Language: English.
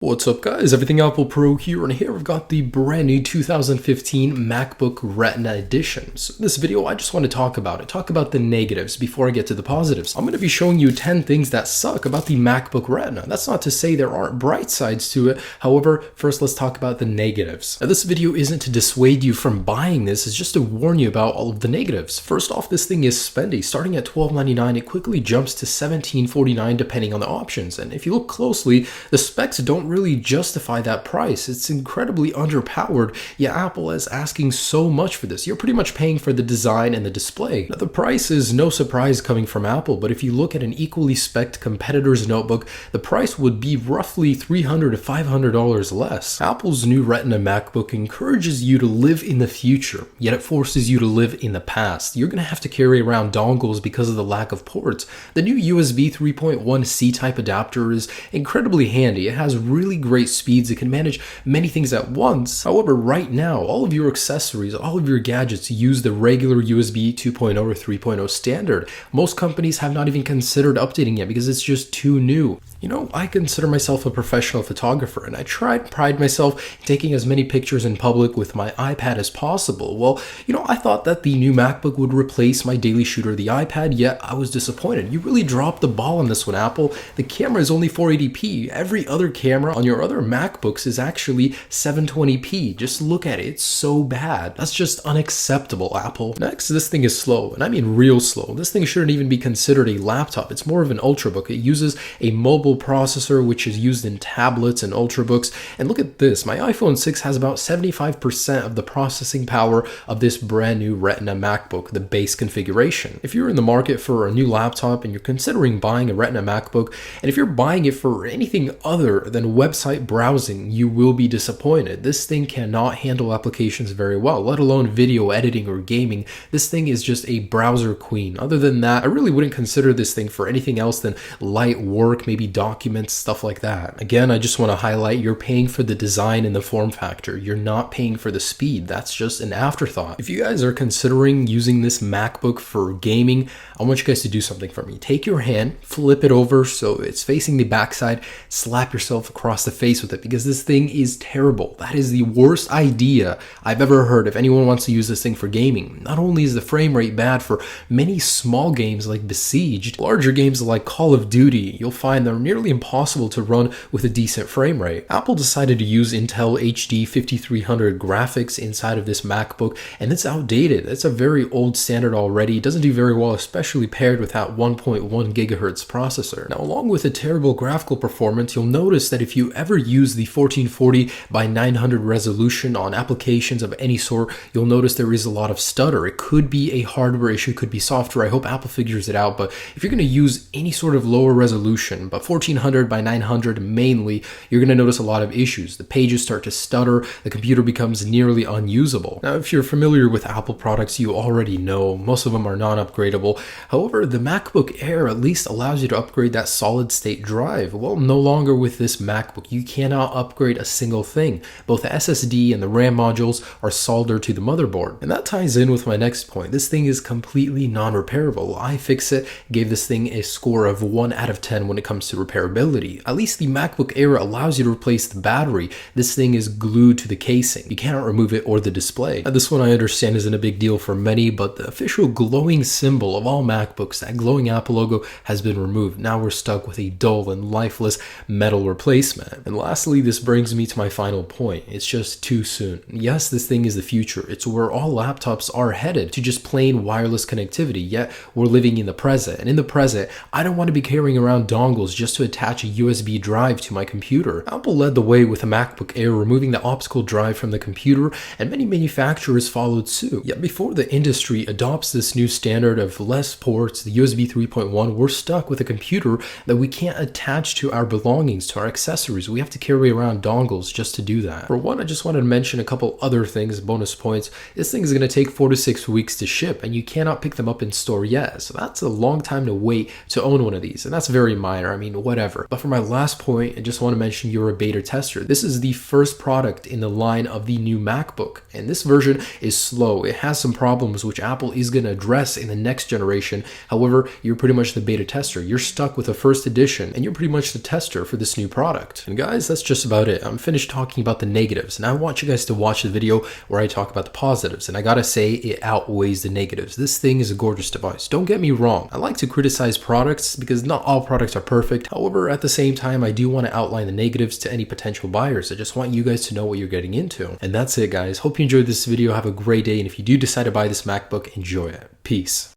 What's up guys, Everything Apple Pro here, and here we've got the brand new 2015 MacBook Retina edition. So in this video I just want to talk about the negatives before I get to the positives. I'm going to be showing you 10 things that suck about the MacBook Retina. That's not to say there aren't bright sides to it, however, first let's talk about the negatives. Now this video isn't to dissuade you from buying this, it's just to warn you about all of the negatives. First off, this thing is spendy. Starting at $12.99, it quickly jumps to $17.49 depending on the options, and if you look closely, the specs don't really justify that price. It's incredibly underpowered, yet Apple is asking so much for this. You're pretty much paying for the design and the display. Now, the price is no surprise coming from Apple, but if you look at an equally spec'd competitor's notebook, the price would be roughly $300 to $500 less. Apple's new Retina MacBook encourages you to live in the future, yet it forces you to live in the past. You're going to have to carry around dongles because of the lack of ports. The new USB 3.1 C-type adapter is incredibly handy. It has really great speeds. It can manage many things at once. However, right now, all of your accessories, all of your gadgets use the regular USB 2.0 or 3.0 standard. Most companies have not even considered updating it because it's just too new. You know, I consider myself a professional photographer, and I pride myself in taking as many pictures in public with my iPad as possible. Well, you know, I thought that the new MacBook would replace my daily shooter, the iPad, yet I was disappointed. You really dropped the ball on this one, Apple. The camera is only 480p. Every other camera on your other MacBooks is actually 720p. Just look at it. It's so bad. That's just unacceptable, Apple. Next, this thing is slow, and I mean real slow. This thing shouldn't even be considered a laptop. It's more of an ultrabook. It uses a mobile processor, which is used in tablets and ultrabooks. And look at this. My iPhone 6 has about 75% of the processing power of this brand new Retina MacBook, the base configuration. If you're in the market for a new laptop and you're considering buying a Retina MacBook, and if you're buying it for anything other than website browsing, you will be disappointed. This thing cannot handle applications very well, let alone video editing or gaming. This thing is just a browser queen. Other than that, I really wouldn't consider this thing for anything else than light work, maybe documents, stuff like that. Again, I just want to highlight, you're paying for the design and the form factor. You're not paying for the speed. That's just an afterthought. If you guys are considering using this MacBook for gaming, I want you guys to do something for me. Take your hand, flip it over so it's facing the backside, slap yourself across the face with it, because this thing is terrible. That is the worst idea I've ever heard if anyone wants to use this thing for gaming. Not only is the frame rate bad for many small games like Besieged, larger games like Call of Duty, you'll find they're nearly impossible to run with a decent frame rate. Apple decided to use Intel HD 5300 graphics inside of this MacBook, and it's outdated. It's a very old standard already. It doesn't do very well, especially paired with that 1.1 gigahertz processor. Now, along with a terrible graphical performance, you'll notice that if you ever use the 1440 by 900 resolution on applications of any sort, you'll notice there is a lot of stutter. It could be a hardware issue, could be software. I hope Apple figures it out, but if you're going to use any sort of lower resolution, but 1400 by 900 mainly, you're going to notice a lot of issues. The pages start to stutter, the computer becomes nearly unusable. Now, if you're familiar with Apple products, you already know most of them are non-upgradable. However, the MacBook Air at least allows you to upgrade that solid state drive. Well, no longer with this MacBook. You cannot upgrade a single thing. Both the SSD and the RAM modules are soldered to the motherboard. And that ties in with my next point. This thing is completely non-repairable. iFixit gave this thing a score of 1 out of 10 when it comes to repairability. At least the MacBook Air allows you to replace the battery. This thing is glued to the casing. You cannot remove it or the display. Now, this one I understand isn't a big deal for many, but the official glowing symbol of all MacBooks, that glowing Apple logo, has been removed. Now we're stuck with a dull and lifeless metal replacement. And lastly, this brings me to my final point. It's just too soon. Yes, this thing is the future. It's where all laptops are headed, to just plain wireless connectivity, yet we're living in the present. And in the present, I don't want to be carrying around dongles just to attach a USB drive to my computer. Apple led the way with the MacBook Air, removing the optical drive from the computer, and many manufacturers followed suit. Yet before the industry adopts this new standard of less ports, the USB 3.1, we're stuck with a computer that we can't attach to our belongings, to our accessories. We have to carry around dongles just to do that. For one, I just wanted to mention a couple other things, bonus points. This thing is going to take 4 to 6 weeks to ship, and you cannot pick them up in store yet. So that's a long time to wait to own one of these, and that's very minor. I mean, whatever. But for my last point, I just want to mention you're a beta tester. This is the first product in the line of the new MacBook, and this version is slow. It has some problems which Apple is going to address in the next generation. However, you're pretty much the beta tester. You're stuck with the first edition, and you're pretty much the tester for this new product. And guys, that's just about it. I'm finished talking about the negatives, and I want you guys to watch the video where I talk about the positives, and I gotta say, it outweighs the negatives. This thing is a gorgeous device. Don't get me wrong. I like to criticize products because not all products are perfect. However, at the same time, I do want to outline the negatives to any potential buyers. I just want you guys to know what you're getting into. And that's it, guys. Hope you enjoyed this video. Have a great day, and if you do decide to buy this MacBook, enjoy it. Peace.